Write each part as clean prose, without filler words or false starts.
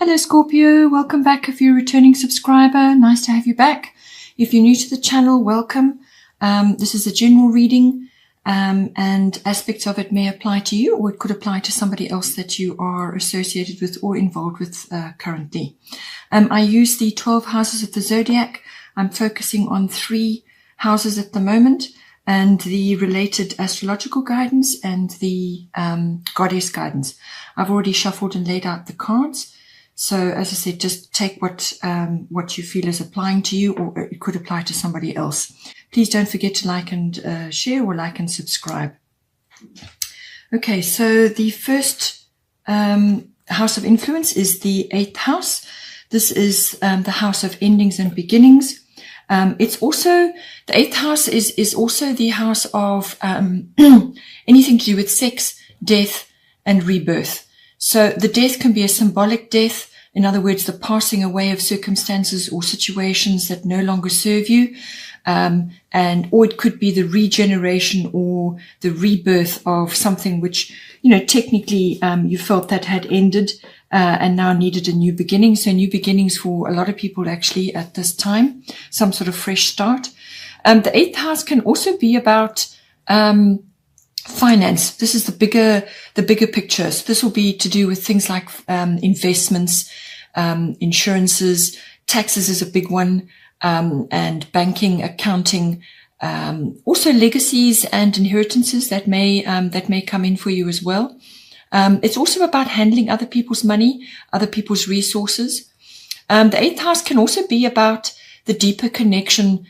Hello Scorpio, welcome back if you're a returning subscriber. Nice to have you back. If you're new to the channel, welcome. This is a general reading and aspects of it may apply to you, or it could apply to somebody else that you are associated with or involved with currently. I use the 12 houses of the zodiac. I'm focusing on 3 houses at the moment and the related astrological guidance and the goddess guidance. I've already shuffled and laid out the cards. So as I said, just take what you feel is applying to you, or it could apply to somebody else. Please don't forget to like and share, or like and subscribe. Okay, so the first house of influence is the 8th house. This is the house of endings and beginnings. It's also, the 8th house is also the house of anything to do with sex, death, and rebirth. So the death can be a symbolic death. In other words, the passing away of circumstances or situations that no longer serve you. Or it could be the regeneration or the rebirth of something which, technically, you felt that had ended, and now needed a new beginning. So new beginnings for a lot of people actually at this time, some sort of fresh start. The 8th house can also be about, finance. This is the bigger picture. So this will be to do with things like investments, insurances, taxes is a big one, and banking, accounting, also legacies and inheritances that may come in for you as well. It's also about handling other people's money, other people's resources. The 8th house can also be about the deeper connection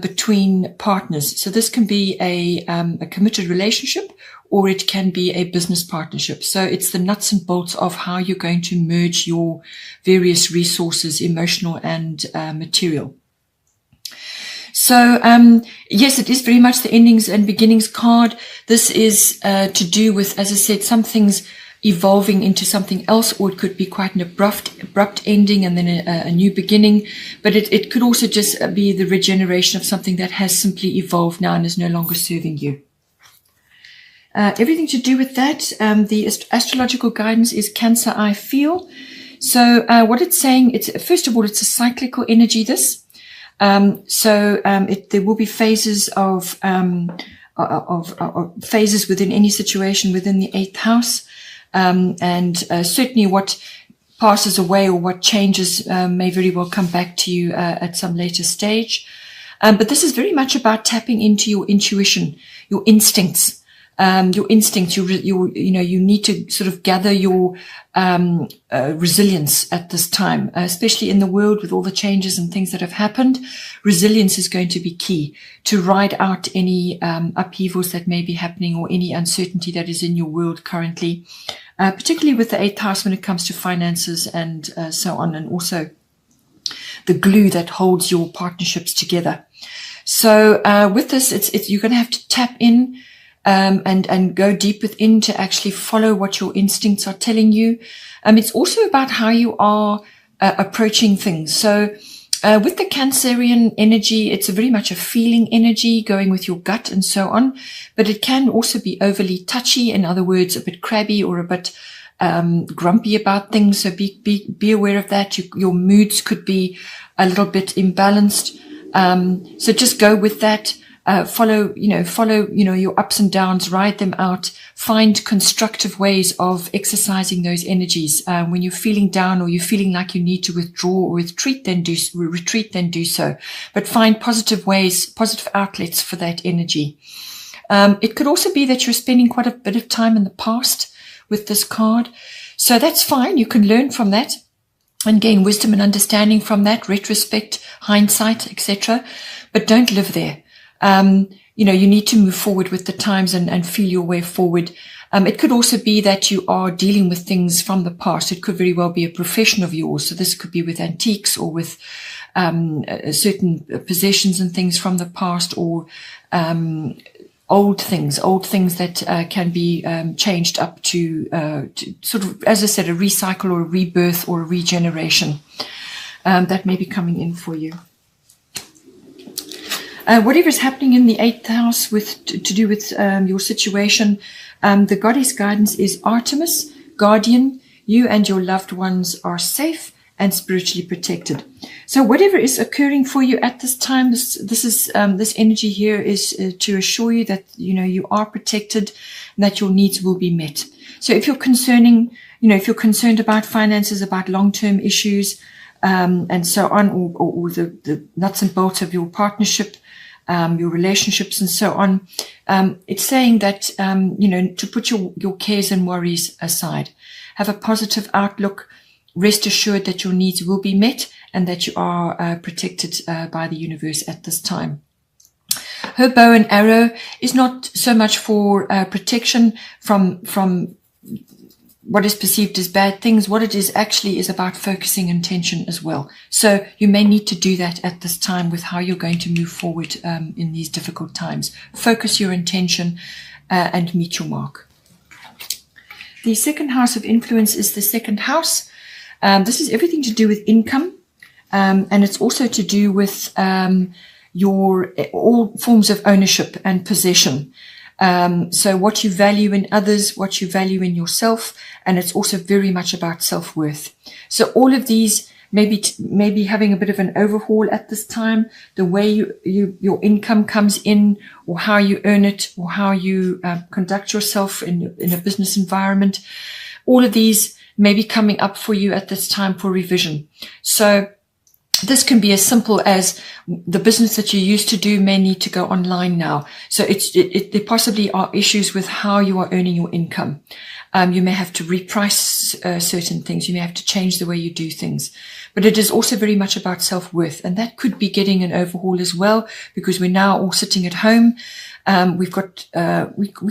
between partners. So this can be a committed relationship, or it can be a business partnership. So it's the nuts and bolts of how you're going to merge your various resources, emotional and material. So, yes, it is very much the endings and beginnings card. This is to do with, as I said, some things evolving into something else, or it could be quite an abrupt ending and then a new beginning. But it could also just be the regeneration of something that has simply evolved now and is no longer serving you. Everything to do with that, the astrological guidance is Cancer, I feel. So what it's saying, first of all, it's a cyclical energy, this. There will be phases of phases within any situation within the 8th house. Certainly what passes away or what changes may very well come back to you at some later stage. But this is very much about tapping into your intuition, your instincts. You need to sort of gather your resilience at this time, especially in the world with all the changes and things that have happened. Resilience is going to be key to ride out any upheavals that may be happening, or any uncertainty that is in your world currently, particularly with the 8th house when it comes to finances and so on, and also the glue that holds your partnerships together. So with this, you're going to have to tap in and go deep within to actually follow what your instincts are telling you. It's also about how you are approaching things. So with the Cancerian energy, it's very much a feeling energy, going with your gut and so on. But it can also be overly touchy, in other words, a bit crabby or a bit grumpy about things. So be aware of that. Your moods could be a little bit imbalanced. So just go with that. Follow your ups and downs, ride them out, find constructive ways of exercising those energies. When you're feeling down, or you're feeling like you need to withdraw or retreat, then do so. But find positive ways, positive outlets for that energy. It could also be that you're spending quite a bit of time in the past with this card. So that's fine. You can learn from that and gain wisdom and understanding from that, retrospect, hindsight, etc. But don't live there. You need to move forward with the times and feel your way forward. It could also be that you are dealing with things from the past. It could very well be a profession of yours. So this could be with antiques, or with certain possessions and things from the past, or old things that can be changed up to sort of, as I said, a recycle or a rebirth or a regeneration that may be coming in for you. Whatever is happening in the 8th house to do with your situation, the goddess guidance is Artemis, guardian, You and your loved ones are safe and spiritually protected. So whatever is occurring for you at this time, this energy here is to assure you that you are protected and that your needs will be met. So if you're concerned about finances, about long-term issues, and so on, or the nuts and bolts of your partnership, your relationships and so on, it's saying that to put your cares and worries aside, have a positive outlook. Rest assured that your needs will be met and that you are protected by the universe at this time. Her bow and arrow is not so much for protection from what is perceived as bad things. What it is actually is about focusing intention as well. So you may need to do that at this time with how you're going to move forward in these difficult times. Focus your intention and meet your mark. The second house of influence is the second house. This is everything to do with income, and it's also to do with all forms of ownership and possession. So what you value in others, what you value in yourself, and it's also very much about self-worth. So all of these maybe having a bit of an overhaul at this time, the way your income comes in, or how you earn it, or how you conduct yourself in a business environment. All of these may be coming up for you at this time for revision. So this can be as simple as the business that you used to do may need to go online now. So there possibly are issues with how you are earning your income. You may have to reprice certain things. You may have to change the way you do things. But it is also very much about self-worth. And that could be getting an overhaul as well, because we're now all sitting at home. We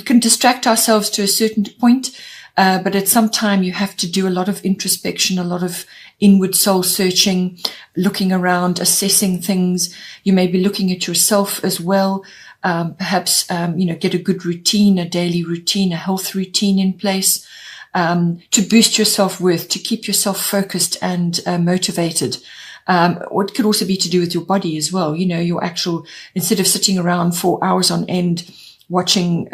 can distract ourselves to a certain point. But at some time you have to do a lot of introspection, a lot of inward soul searching, looking around, assessing things. You may be looking at yourself as well. Perhaps, get a good routine, a daily routine, a health routine in place, to boost your self-worth, to keep yourself focused and motivated. Or it could also be to do with your body as well. Instead of sitting around for hours on end, watching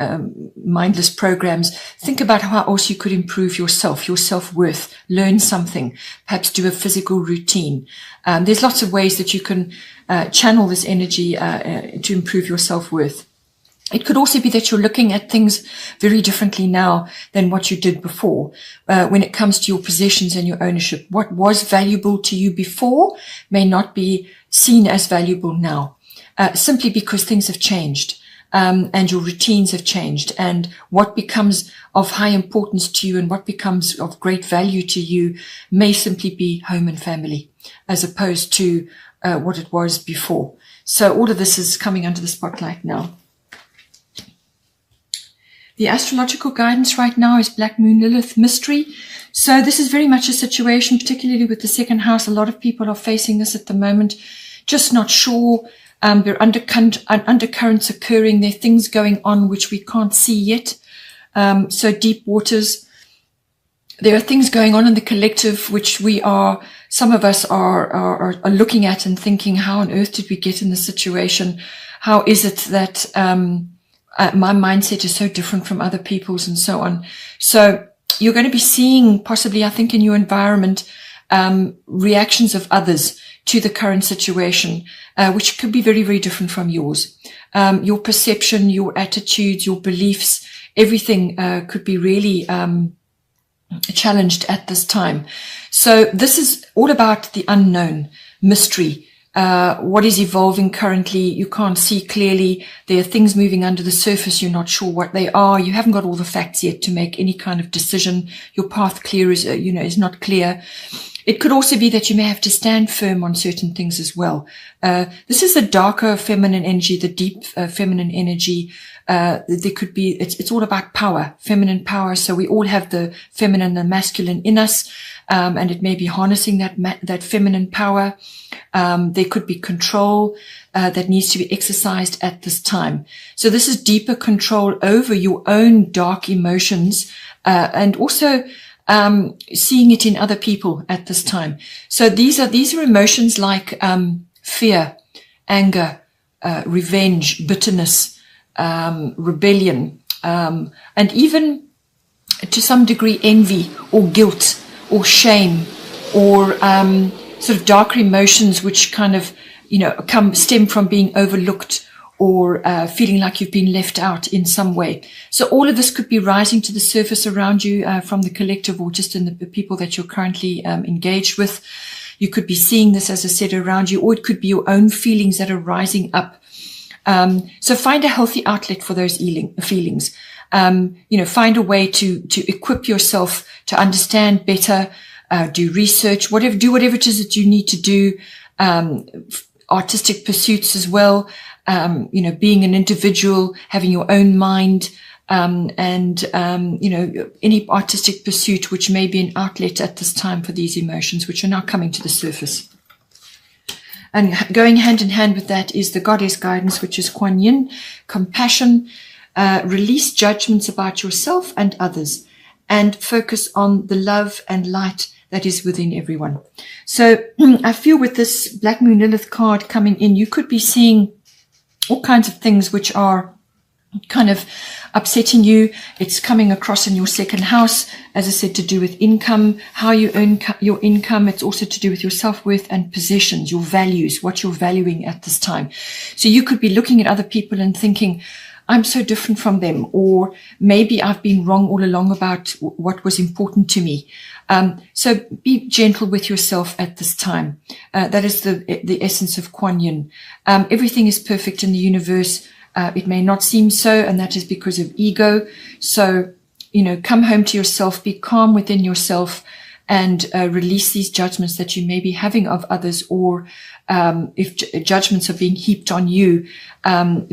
mindless programs, think about how else you could improve yourself, your self-worth, learn something, perhaps do a physical routine. There's lots of ways that you can channel this energy to improve your self-worth. It could also be that you're looking at things very differently now than what you did before. When it comes to your possessions and your ownership, what was valuable to you before may not be seen as valuable now, simply because things have changed. And your routines have changed, and what becomes of high importance to you and what becomes of great value to you may simply be home and family, as opposed to what it was before. So all of this is coming under the spotlight now. The astrological guidance right now is Black Moon Lilith mystery. So this is very much a situation, particularly with the second house. A lot of people are facing this at the moment, just not sure. There are undercurrents occurring. There are things going on which we can't see yet. So deep waters. There are things going on in the collective which some of us are looking at and thinking, how on earth did we get in this situation? How is it that my mindset is so different from other people's, and so on? So you're going to be seeing, possibly, I think, in your environment, reactions of others to the current situation, which could be very, very different from yours. Your perception, your attitudes, your beliefs, everything could be really challenged at this time. So this is all about the unknown, mystery, what is evolving currently. You can't see clearly. There are things moving under the surface. You're not sure what they are. You haven't got all the facts yet to make any kind of decision. Your path is not clear. It could also be that you may have to stand firm on certain things as well. This is the darker feminine energy, the deep feminine energy. There could be, it's all about power, feminine power. So we all have the feminine and masculine in us, and it may be harnessing that feminine power. There could be control that needs to be exercised at this time. So this is deeper control over your own dark emotions, and also seeing it in other people at this time. So these are emotions like fear, anger, revenge, bitterness, rebellion, and even to some degree envy or guilt or shame, or sort of darker emotions which kind of, stem from being overlooked, or feeling like you've been left out in some way. So all of this could be rising to the surface around you from the collective, or just in the people that you're currently engaged with. You could be seeing this, as I said, around you, or it could be your own feelings that are rising up. So find a healthy outlet for those feelings. Find a way to equip yourself to understand better, do research, do whatever it is that you need to do, artistic pursuits as well, being an individual, having your own mind, and any artistic pursuit which may be an outlet at this time for these emotions, which are now coming to the surface. And going hand in hand with that is the goddess guidance, which is Kuan Yin, compassion, release judgments about yourself and others, and focus on the love and light that is within everyone. So I feel with this Black Moon Lilith card coming in, you could be seeing all kinds of things which are kind of upsetting you. It's coming across in your second house, as I said, to do with income, how you earn your income. It's also to do with your self-worth and possessions, your values, what you're valuing at this time. So you could be looking at other people and thinking, I'm so different from them, or maybe I've been wrong all along about what was important to me. So be gentle with yourself at this time. That is the essence of Kuan Yin. Everything is perfect in the universe. It may not seem so, and that is because of ego. So, come home to yourself, be calm within yourself, and release these judgments that you may be having of others, or if judgments are being heaped on you,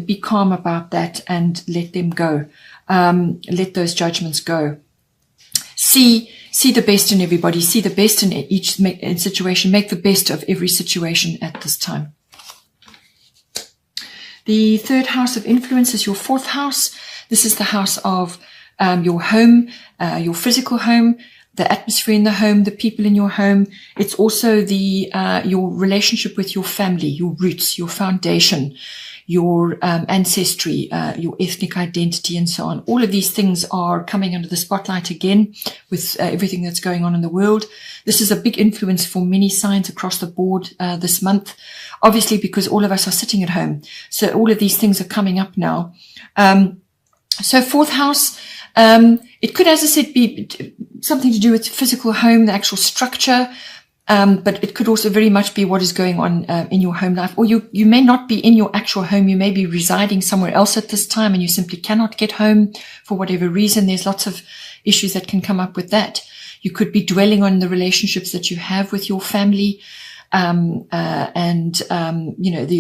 be calm about that and let them go. Let those judgments go. See the best in everybody. See the best in each situation. Make the best of every situation at this time. The third house of influence is your fourth house. This is the house of your home, your physical home, the atmosphere in the home, the people in your home. It's also your relationship with your family, your roots, your foundation, your ancestry, your ethnic identity, and so on. All of these things are coming under the spotlight again with everything that's going on in the world. This is a big influence for many signs across the board this month, obviously because all of us are sitting at home. So all of these things are coming up now. So fourth house, it could, as I said, be something to do with physical home, the actual structure, but it could also very much be what is going on in your home life. Or you may not be in your actual home. You may be residing somewhere else at this time and you simply cannot get home for whatever reason. There's lots of issues that can come up with that. You could be dwelling on the relationships that you have with your family, the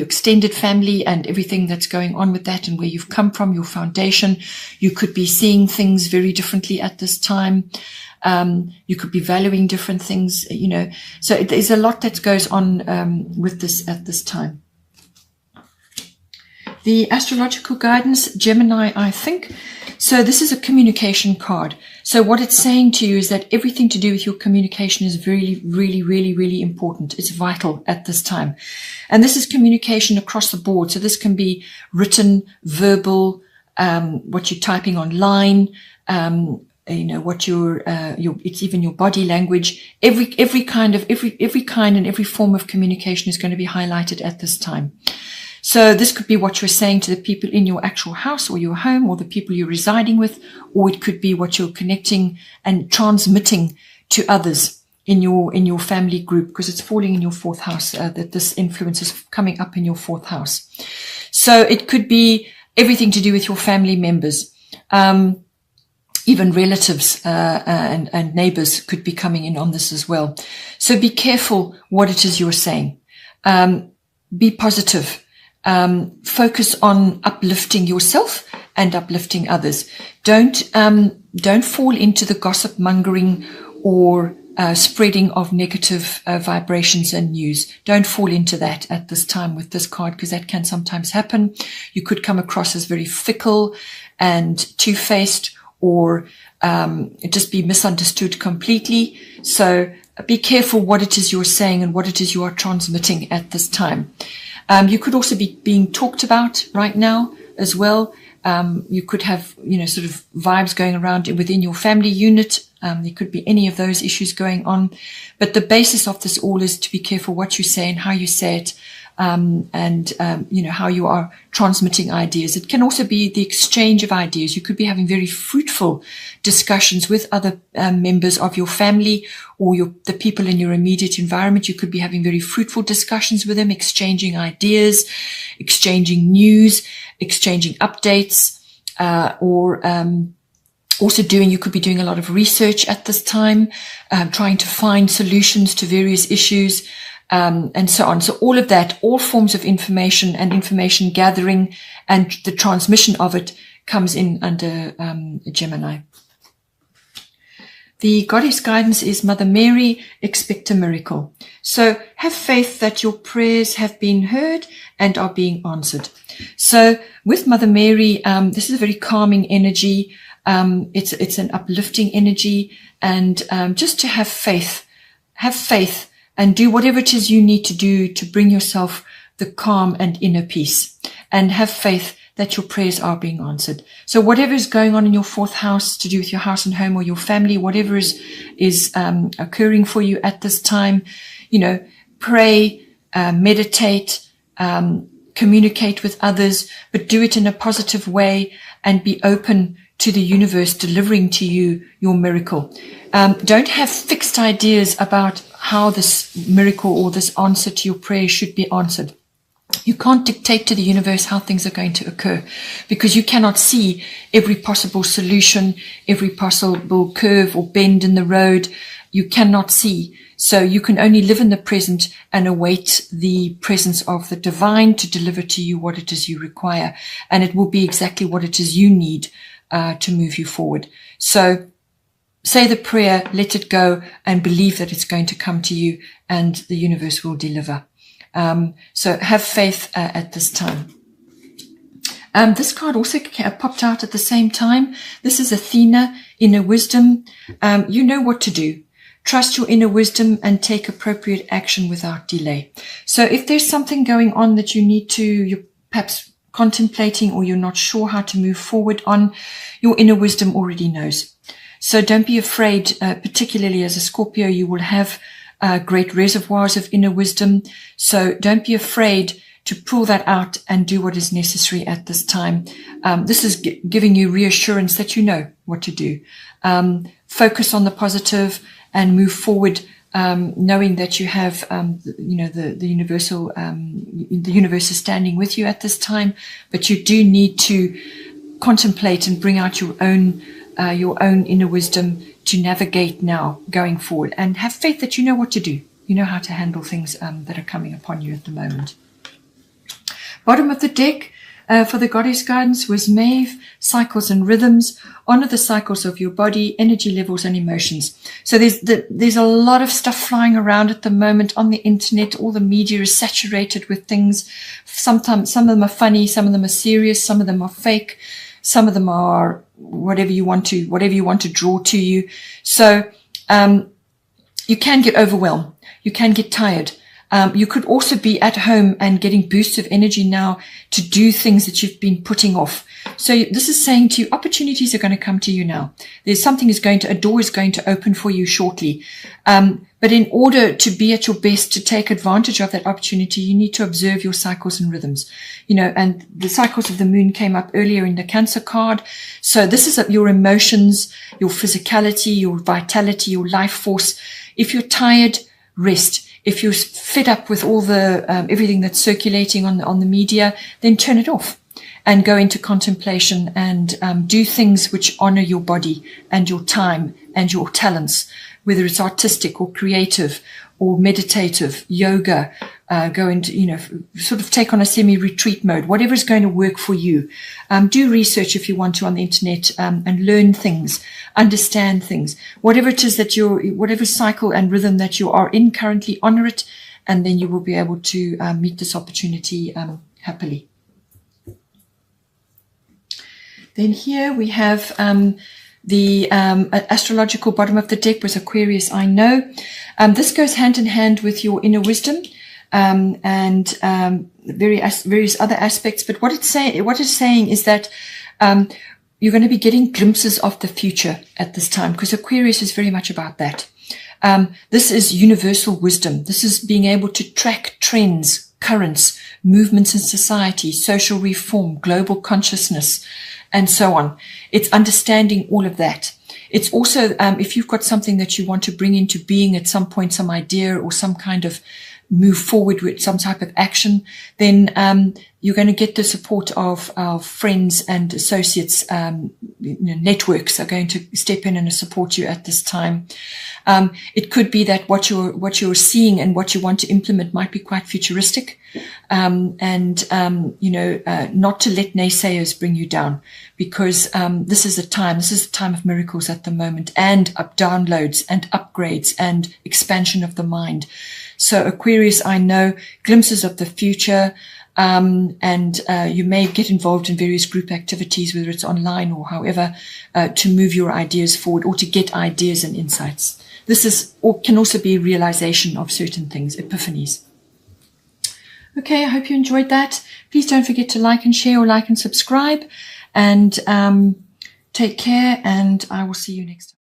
extended family and everything that's going on with that and where you've come from, your foundation. You could be seeing things very differently at this time. You could be valuing different things, so there's a lot that goes on with this at this time. The astrological guidance, Gemini, I think. So this is a communication card. So what it's saying to you is that everything to do with your communication is really, really, really, really important. It's vital at this time. And this is communication across the board. So this can be written, verbal, what you're typing online, what it's even your body language. Every kind and every form of communication is going to be highlighted at this time. So this could be what you're saying to the people in your actual house or your home or the people you're residing with, or it could be what you're connecting and transmitting to others in your family group, because it's falling in your fourth house, that this influence is coming up in your fourth house. So it could be everything to do with your family members, even relatives and neighbors could be coming in on this as well. So be careful what it is you're saying. Be positive. Focus on uplifting yourself and uplifting others. Don't fall into the gossip mongering or spreading of negative vibrations and news. Don't fall into that at this time with this card, because that can sometimes happen. You could come across as very fickle and two-faced, or just be misunderstood completely. So be careful what it is you're saying and what it is you are transmitting at this time. You could also be being talked about right now as well. You could have, sort of vibes going around within your family unit There could be any of those issues going on. But the basis of this all is to be careful what you say and how you say it, and how you are transmitting ideas. It can also be the exchange of ideas. You could be having very fruitful discussions with other members of your family or the people in your immediate environment. You could be having very fruitful discussions with them, exchanging ideas, exchanging news, exchanging updates, you could be doing a lot of research at this time, trying to find solutions to various issues, and so on. So all of that, all forms of information and information gathering and the transmission of it comes in under Gemini. The goddess guidance is Mother Mary, expect a miracle. So have faith that your prayers have been heard and are being answered. So with Mother Mary, this is a very calming energy. It's an uplifting energy, and just to have faith and do whatever it is you need to do to bring yourself the calm and inner peace, and have faith that your prayers are being answered. So whatever is going on in your fourth house to do with your house and home or your family, whatever is occurring for you at this time, pray, meditate, communicate with others, but do it in a positive way and be open to the universe delivering to you your miracle. Don't have fixed ideas about how this miracle or this answer to your prayer should be answered. You can't dictate to the universe how things are going to occur, because you cannot see every possible solution, every possible curve or bend in the road. You cannot see. So you can only live in the present and await the presence of the divine to deliver to you what it is you require. And it will be exactly what it is you need to move you forward. So say the prayer, let it go, and believe that it's going to come to you and the universe will deliver. So have faith at this time. This card also popped out at the same time. This is Athena, inner wisdom. You know what to do. Trust your inner wisdom and take appropriate action without delay. So if there's something going on that you're perhaps contemplating or you're not sure how to move forward on, your inner wisdom already knows. So don't be afraid, particularly as a Scorpio, you will have great reservoirs of inner wisdom. So don't be afraid to pull that out and do what is necessary at this time. This is giving you reassurance that you know what to do. Focus on the positive and move forward, knowing that you have, the universal, the universe is standing with you at this time, but you do need to contemplate and bring out your own inner wisdom to navigate now going forward, and have faith that you know what to do. You know how to handle things that are coming upon you at the moment. Bottom of the deck for the goddess guidance was Maeve, cycles and rhythms. Honor the cycles of your body, energy levels and emotions. So there's a lot of stuff flying around at the moment on the internet. All the media is saturated with things. Sometimes some of them are funny, some of them are serious, some of them are fake, some of them are whatever you want to draw to you. So you can get overwhelmed. You can get tired. You could also be at home and getting boosts of energy now to do things that you've been putting off. So this is saying to you, opportunities are going to come to you now. A door is going to open for you shortly. But in order to be at your best, to take advantage of that opportunity, you need to observe your cycles and rhythms. And the cycles of the moon came up earlier in the Cancer card. So this is your emotions, your physicality, your vitality, your life force. If you're tired, rest. If you're fed up with all the everything that's circulating on the media, then turn it off and go into contemplation and do things which honor your body and your time and your talents, whether it's artistic or creative or meditative, yoga, go into, sort of take on a semi-retreat mode, whatever is going to work for you. Do research if you want to on the internet and learn things, understand things. Whatever it is whatever cycle and rhythm that you are in currently, honor it, and then you will be able to meet this opportunity happily. Then here we have the astrological bottom of the deck was Aquarius, I know. This goes hand in hand with your inner wisdom and various other aspects. But what it's saying is that you're going to be getting glimpses of the future at this time, because Aquarius is very much about that. This is universal wisdom. This is being able to track trends, currents, movements in society, social reform, global consciousness, and so on. It's understanding all of that. It's also, if you've got something that you want to bring into being at some point, some idea or some kind of move forward with some type of action, then you're going to get the support of friends and associates. Networks are going to step in and support you at this time. It could be that what you're seeing and what you want to implement might be quite futuristic, not to let naysayers bring you down, because this is the time of miracles at the moment, and downloads and upgrades and expansion of the mind. So Aquarius, I know glimpses of the future, and you may get involved in various group activities, whether it's online or however, to move your ideas forward or to get ideas and insights. This can also be realization of certain things, epiphanies. Okay, I hope you enjoyed that. Please don't forget to like and share, or like and subscribe, and take care, and I will see you next time.